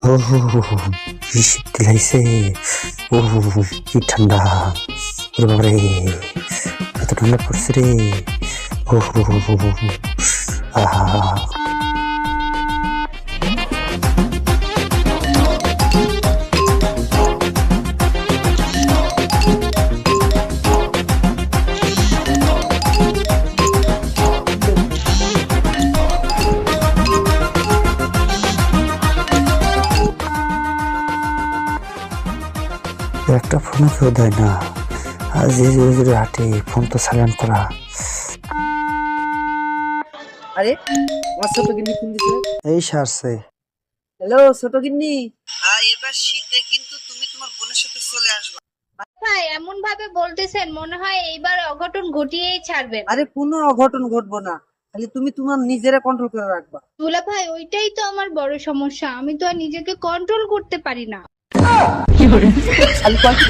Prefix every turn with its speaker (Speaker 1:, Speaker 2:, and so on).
Speaker 1: ও কি শীত লাগছে। ও কি ঠান্ডা। ওরে বাবারে এত ঠান্ডা পড়ছে রে। ও আহা একটা ফোনও কেউ দেয় না। আর যে জোরে জোরে হাঁটে ফোন তো সাইলেন্ট করা।
Speaker 2: আরে আমার ছোট গিন্নি ফোন দিছে।
Speaker 1: এই সারছে।
Speaker 2: হ্যালো ছোট গিন্নি,
Speaker 3: এবার শীতে কিন্তু তুমি তোমার বোনের সাথে চলে আসবা।
Speaker 4: ভাই এমন ভাবে বলতেছেন মনে হয় এইবার অঘটন ঘটিয়েই ছাড়বেন।
Speaker 2: আরে কোনো অঘটন ঘটবো না, খালি তুমি তোমার নিজেরা কন্ট্রোল করে রাখবা।
Speaker 4: দুলা ভাই ওইটাই তো আমার বড় সমস্যা, আমি তো আর নিজেকে কন্ট্রোল করতে পারি না।
Speaker 2: খালি কয় কি?